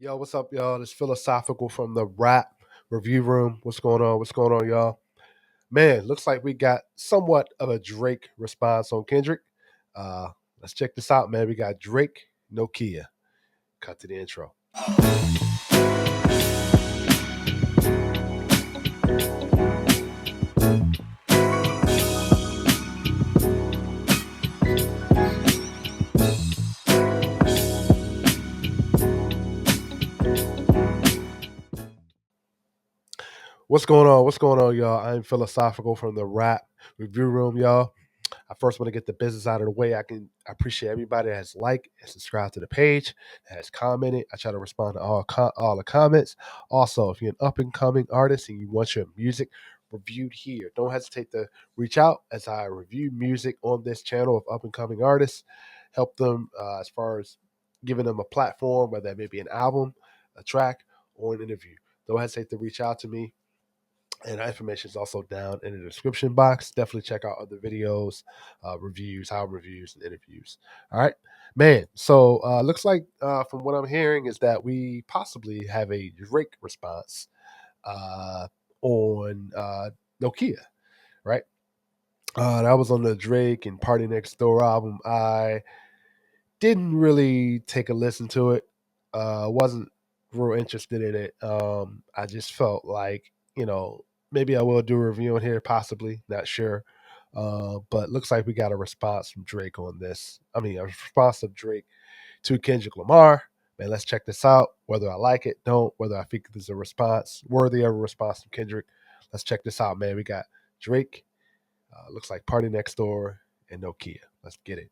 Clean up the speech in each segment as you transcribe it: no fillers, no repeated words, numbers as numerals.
Yo, what's up, y'all? This philosophical from the rap review room. What's going on? What's going on, y'all? Man, looks like we got somewhat of a Drake response on Kendrick. Uh, let's check this out, man. We got Drake Nokia. Cut to the intro. What's going on? What's going on, y'all? I'm philosophical from the rap review room, y'all. I first want to get the business out of the way. I appreciate everybody that has liked and subscribed to the page, that has commented. I try to respond to all the comments. Also, if you're an up and coming artist and you want your music reviewed here, don't hesitate to reach out as I review music on this channel of up and coming artists. Help them as far as giving them a platform, whether that may be an album, a track, or an interview. Don't hesitate to reach out to me, and that information is also down in the description box. Definitely check out other videos, reviews, album reviews, and interviews. All right, man. So looks like from what I'm hearing is that we possibly have a Drake response uh, on Nokia, right? That was on the Drake and Party Next Door album. I didn't really take a listen to it. Wasn't real interested in it. I just felt like maybe I will do a review on here, possibly. Not sure. But looks like we got a response from Drake on this. I mean, a response of Drake to Kendrick Lamar. Man, let's check this out. Whether I like it, don't. Whether I think there's a response worthy of a response from Kendrick. Let's check this out, man. We got Drake. Looks like Party Next Door and Nokia. Let's get it.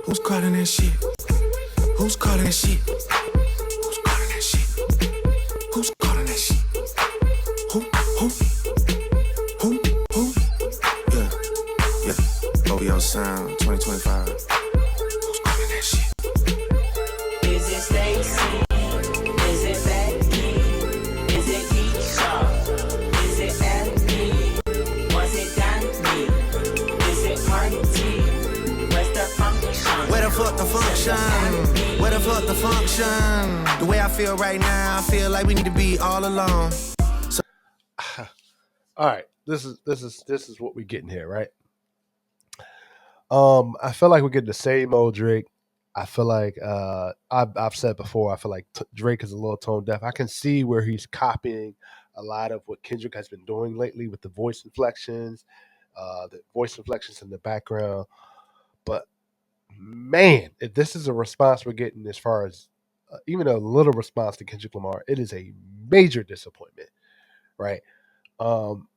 Who's calling that shit? Who's calling that shit? Who's calling that shit? Who's calling that shit? Who? Who? Who? Yeah, yeah. OVO Sound 2025. Who's calling that shit? Is it Stacy? Is it Becky? Is it Keisha? Is it Anthony? Was it Danny? Is it Marty? Where's the function? Where the fuck the function? Where the fuck the function? The way I feel right now, I feel like we need to be all alone. All right, this is what we're getting here, right? I feel like we're getting the same old Drake. I feel like I've said before. I feel like Drake is a little tone deaf. I can see where he's copying a lot of what Kendrick has been doing lately with the voice inflections in the background. But man, if this is a response we're getting as far as even a little response to Kendrick Lamar, it is a major disappointment, right? Um,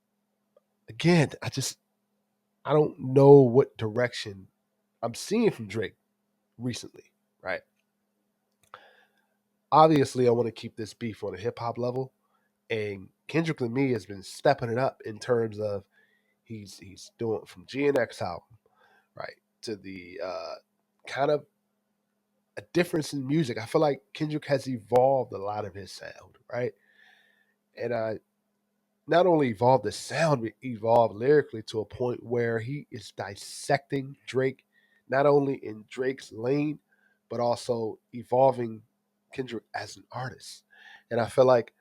again, I don't know what direction I'm seeing from Drake recently, right? Obviously, I want to keep this beef on a hip hop level, and Kendrick and me has been stepping it up in terms of he's doing from GNX album, right, to the kind of a difference in music. I feel like Kendrick has evolved a lot of his sound, right, and not only evolved the sound, but evolved lyrically to a point where he is dissecting Drake, not only in Drake's lane, but also evolving Kendrick as an artist. And I feel like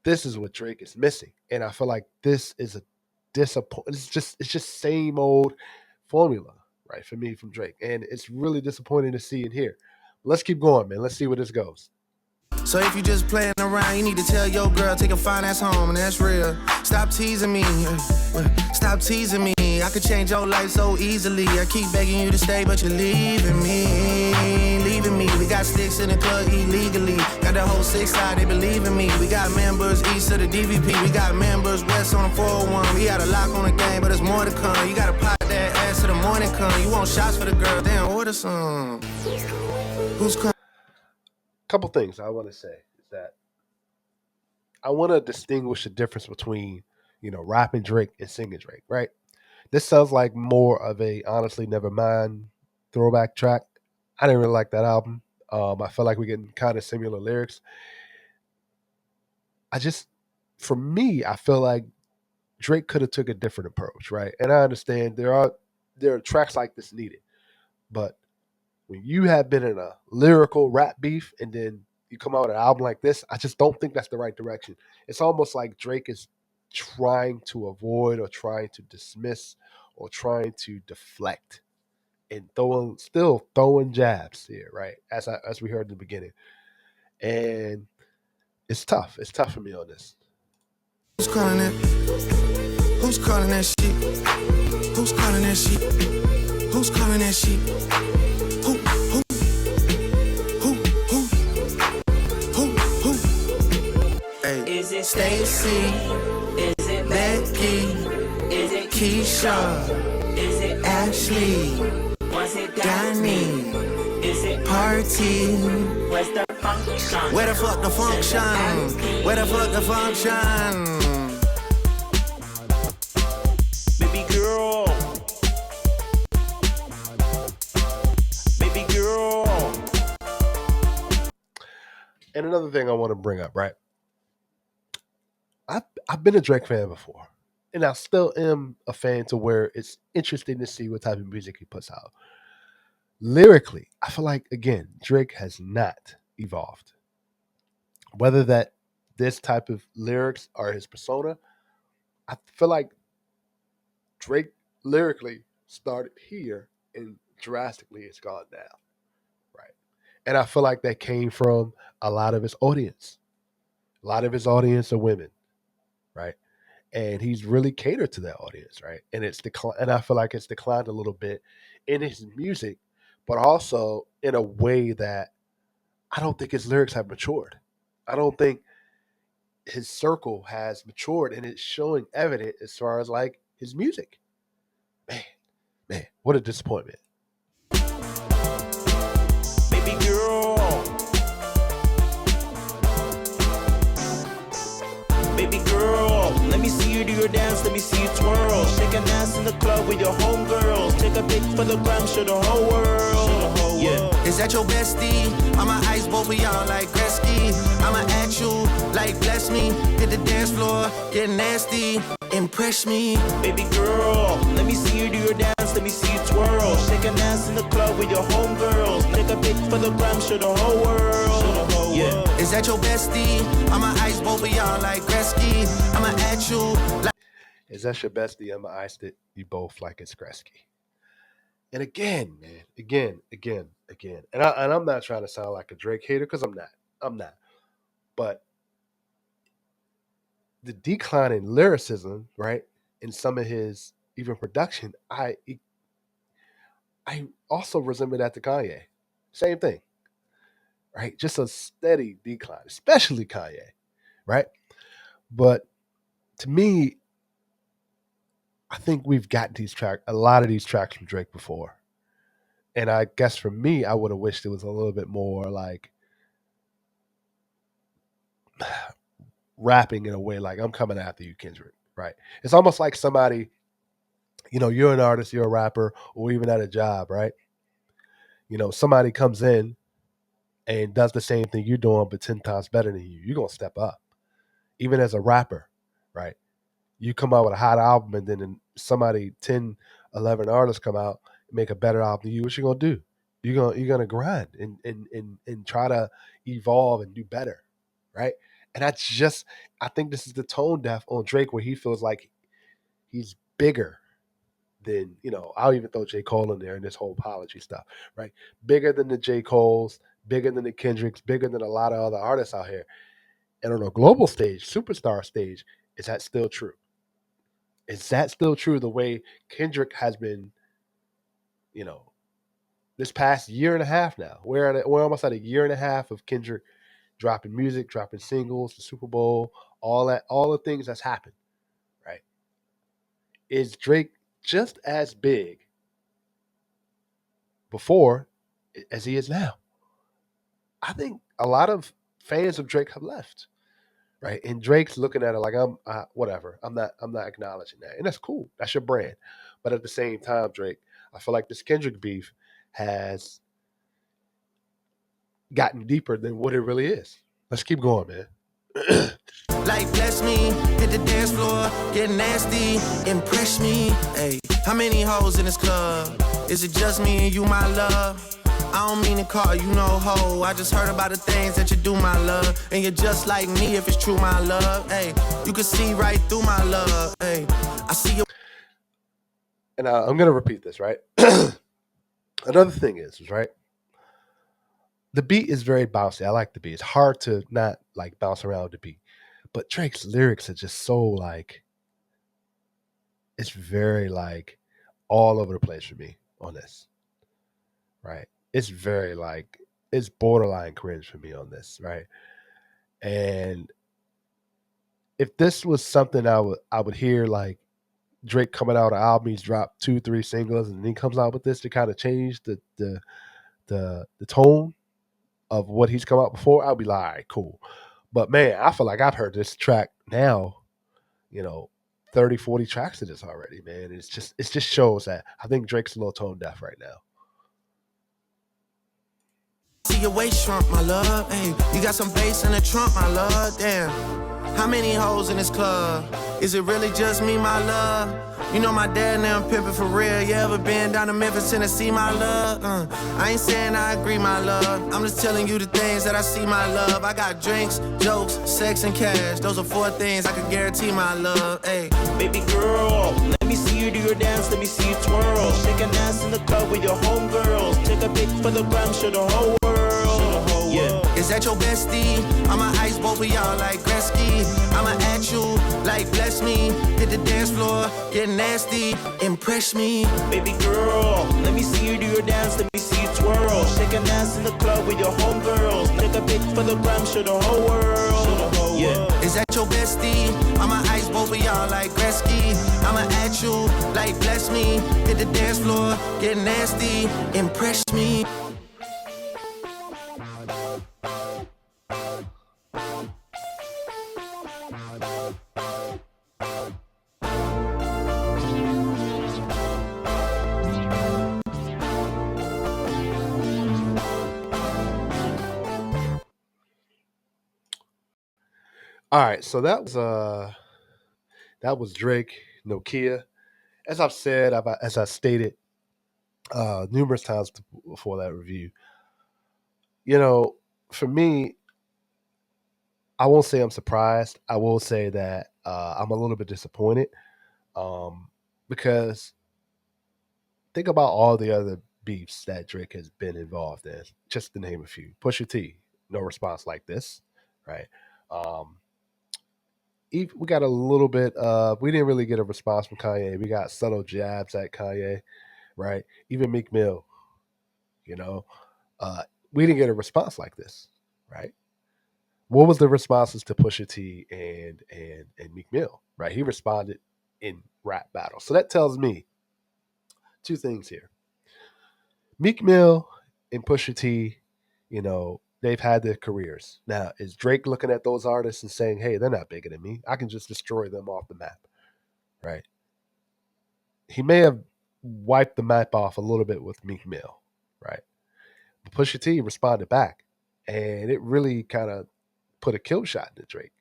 this is what Drake is missing. And I feel like this is a disappointment. It's just same old formula, right, for me from Drake. And it's really disappointing to see and hear. Let's keep going, man. Let's see where this goes. So if you just playing around, you need to tell your girl, take a fine ass home, and that's real. Stop teasing me, stop teasing me. I could change your life so easily. I keep begging you to stay, but you're leaving me, leaving me. We got sticks in the club illegally. Got the whole 6 side, they believe in me. We got members east of the DVP. We got members west on the 401. We got a lock on the game, but there's more to come. You gotta pop that ass till the morning come. You want shots for the girl, damn, order some. Who's calling? Couple things I want to say is that I want to distinguish the difference between rapping Drake and singing Drake, right? This sounds like more of a honestly never mind throwback track. I didn't really like that album. I feel like we're getting kind of similar lyrics. I just, for me, I feel like Drake could have took a different approach, right? And I understand there are tracks like this needed, but when you have been in a lyrical rap beef and then you come out with an album like this, I just don't think that's the right direction. It's almost like Drake is trying to avoid or trying to dismiss or trying to deflect and still throwing jabs here, right? As we heard in the beginning, and it's tough. It's tough for me on this. Who's calling that? Who's calling that shit? Who's calling that shit? Who's calling that shit? Who, who, who, who, who, who? Hey, Is it Stacy, Is it Becky, Is it Keisha, Is it Ashley, Was it Danny, Is it Party. Where's the function? Where the fuck the function? Where the fuck the function? Baby girl. Baby girl. And another thing I want to bring up, right? I've been a Drake fan before, and I still am a fan to where it's interesting to see what type of music he puts out. Lyrically, I feel like again Drake has not evolved. Whether that this type of lyrics are his persona, I feel like Drake lyrically started here and drastically it's gone down, right? And I feel like that came from a lot of his audience. A lot of his audience are women, right? And he's really catered to that audience, right? And and I feel like it's declined a little bit in his music, but also in a way that I don't think his lyrics have matured. I don't think his circle has matured, and it's showing evident as far as like his music. Man, man, what a disappointment. Baby girl. Baby girl, let me see you do your dance, let me see you twirl. Shake an ass in the club with your homegirls. Take a pic for the gram, show the whole world. Yeah. Is that your bestie? I'ma ice both of y'all like Gretzky. I'ma at you like bless me. Hit the dance floor, get nasty. Impress me. Baby girl, let me see you do your dance, let me see you twirl. Shake an ass in the club with your homegirls. Take a pic for the gram, show the whole world. Yeah. Is that your bestie? I'ma ice both of y'all like Gretzky. I'ma at you like. Is that your bestie? I'm iced it. You both like it's Gretzky. And again, man, again. And I'm not trying to sound like a Drake hater because I'm not. I'm not. But the decline in lyricism, right, in some of his even production, I also resemble that to Kanye. Same thing, right? Just a steady decline, especially Kanye, right? But to me, I think we've got a lot of these tracks from Drake before. And I guess for me, I would have wished it was a little bit more like rapping in a way like I'm coming after you, Kendrick, right? It's almost like somebody, you're an artist, you're a rapper, or even at a job, right? Somebody comes in and does the same thing you're doing, but 10 times better than you. You're going to step up, even as a rapper, right? You come out with a hot album and then somebody 10, 11 artists come out and make a better album than you. What you gonna do? You're gonna grind and try to evolve and do better, right? And I think this is the tone deaf on Drake where he feels like he's bigger than I'll even throw J Cole in there and this whole apology stuff, right? Bigger than the J Coles, bigger than the Kendricks, bigger than a lot of other artists out here. And on a global stage, superstar stage, is that still true? Is that still true the way Kendrick has been, you know, this past year and a half now? We're almost at a year and a half of Kendrick dropping music, dropping singles, the Super Bowl, all the things that's happened, right? Is Drake just as big before as he is now? I think a lot of fans of Drake have left, right? And Drake's looking at it like I'm whatever. I'm not acknowledging that, and that's cool. That's your brand. But at the same time, Drake, I feel like this Kendrick beef has gotten deeper than what it really is. Let's keep going, man. Like bless me, hit the dance floor, get nasty, impress me. Hey, how many hoes in this club? Is it just me and you, my love? I don't mean to call you no hoe. I just heard about the things that you do, my love. And you're just like me if it's true, my love. Hey, you can see right through my love. Hey, I see you. And I'm gonna repeat this, right? Another thing is right. The beat is very bouncy. I like the beat. It's hard to not like bounce around the beat. But Drake's lyrics are just so like it's very like all over the place for me on this, right? It's very like it's borderline cringe for me on this, right? And if this was something I would hear like Drake coming out of album, he's dropped 2, 3 singles, and then he comes out with this to kind of change the tone of what he's come out before, I'll be like, all right, cool. But man, I feel like I've heard this track now, you know, 30, 40 tracks of this already, man. It just shows that I think Drake's a little tone deaf right now. See your waist shrunk, my love. Hey, you got some bass in the trunk, my love. Damn. How many hoes in this club? Is it really just me, my love? You know my dad and them pimpin' for real. You ever been down to Memphis, Tennessee, my love? I ain't saying I agree, my love. I'm just telling you the things that I see, my love. I got drinks, jokes, sex, and cash. Those are 4 things I can guarantee, my love. Hey, Baby girl, let me see you do your dance, let me see you twirl. Shake an ass in the club with your homegirls. Take a pic for the gram, show the whole world. Yeah. is that your bestie? I'ma ice both of y'all like Gretzky. I'ma at you like bless me. Hit the dance floor, get nasty, impress me. Baby girl, let me see you do your dance, let me see you twirl. Shake an ass in the club with your homegirls. Take a pic for the gram, show the whole world. Yeah. Is that your bestie? I'ma ice both of y'all like Gretzky. I'ma at you like bless me. Hit the dance floor, get nasty, impress me. All right, so that was Drake Nokia. As I've said, as I stated numerous times before that review, you know, for me, I won't say I'm surprised. I will say that I'm a little bit disappointed um, because think about all the other beefs that Drake has been involved in. Just to name a few: Pusha T, no response like this, right? Um, we got a little bit. We didn't really get a response from Kanye. We got subtle jabs at Kanye, right? Even Meek Mill, you know, uh, we didn't get a response like this, right? What was the responses to Pusha T and Meek Mill, right? He responded in rap battle. So that tells me two things here. Meek Mill and Pusha T, they've had their careers. Now, is Drake looking at those artists and saying, hey, they're not bigger than me. I can just destroy them off the map, right? He may have wiped the map off a little bit with Meek Mill, right? But Pusha T responded back, and it really kind of put a kill shot into Drake.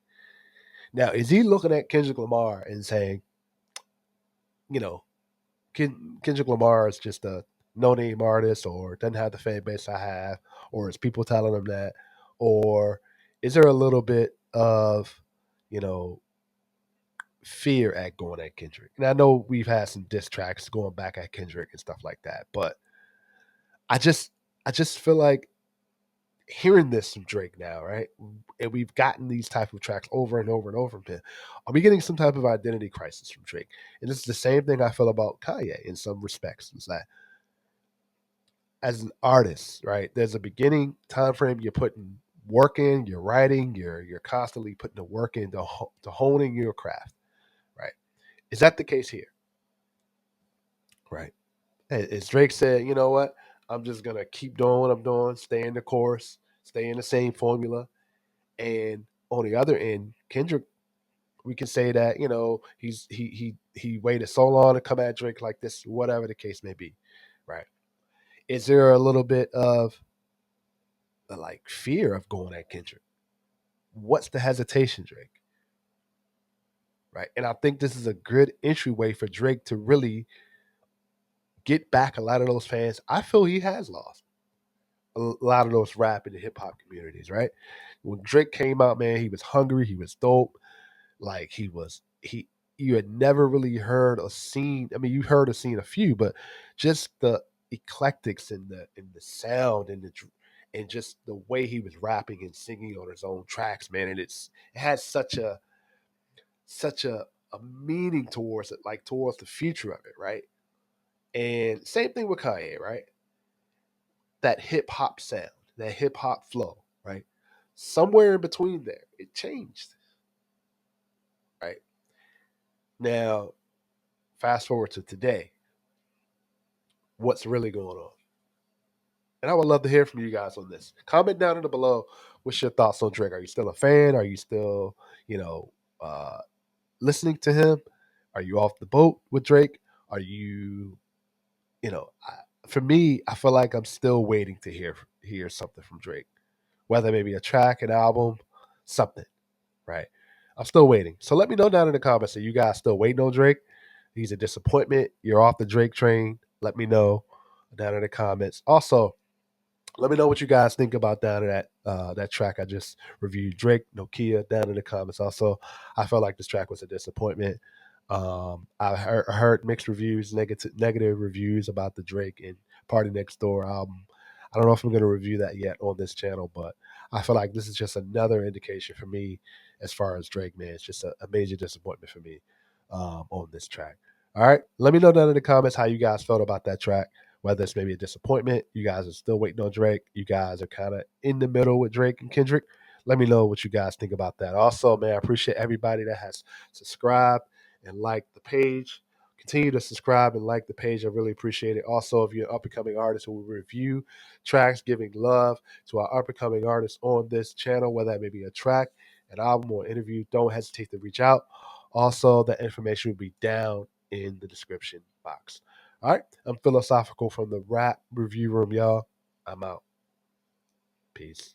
Now, is he looking at Kendrick Lamar and saying, you know, Kendrick Lamar is just a no-name artist or doesn't have the fan base I have, or is people telling him that, or is there a little bit of, you know, fear at going at Kendrick? And I know we've had some diss tracks going back at Kendrick and stuff like that, but I just I just feel like hearing this from Drake now, right? And we've gotten these type of tracks over and over and over from him. Are we getting some type of identity crisis from Drake? And it's the same thing I feel about Kanye in some respects. Is that as an artist, right? There's a beginning time frame you're putting work in, you're writing, you're constantly putting the work in to honing your craft, right? Is that the case here, right? As Drake said, you know what? I'm just gonna keep doing what I'm doing, stay in the course, stay in the same formula. And on the other end, Kendrick we can say that he waited so long to come at Drake like this, whatever the case may be, right? Is there a little bit of like fear of going at Kendrick? What's the hesitation, Drake? Right, and I think this is a good entryway for Drake to really get back a lot of those fans. I feel he has lost a lot of those rap and hip hop communities, right? When Drake came out, man, he was hungry, he was dope. Like he you had never really heard a scene. I mean, you heard a scene a few, but just the eclectics and the sound and just the way he was rapping and singing on his own tracks, man. And it has such a meaning towards it, like towards the future of it, right? And same thing with Kanye, right? That hip hop sound, that hip hop flow, right? Somewhere in between there, it changed, right? Now, fast forward to today, what's really going on? And I would love to hear from you guys on this. Comment down in the below. What's your thoughts on Drake? Are you still a fan? Are you still, you know, uh, listening to him? Are you off the boat with Drake? Are you, for me, I feel like I'm still waiting to hear something from Drake, whether maybe a track, an album, something, right? I'm still waiting. So let me know down in the comments. Are you guys still waiting on Drake? He's a disappointment. You're off the Drake train. Let me know down in the comments. Also, let me know what you guys think about down in that track I just reviewed, Drake Nokia, down in the comments. Also, I felt like this track was a disappointment. I heard mixed reviews, negative reviews about the Drake and Party Next Door album. I don't know if I'm going to review that yet on this channel, but I feel like this is just another indication for me as far as Drake, man. It's just a major disappointment for me on this track. All right, let me know down in the comments how you guys felt about that track. Whether it's maybe a disappointment, you guys are still waiting on Drake. You guys are kind of in the middle with Drake and Kendrick. Let me know what you guys think about that. Also, man, I appreciate everybody that has subscribed and liked the page. Continue to subscribe and like the page. I really appreciate it. Also, if you're an up and coming artist who will review tracks, giving love to our up and coming artists on this channel, whether that may be a track, an album, or interview, don't hesitate to reach out. Also, that information will be down in the description box. All right. I'm Philosophical from the Rap Review Room, y'all. I'm out. Peace.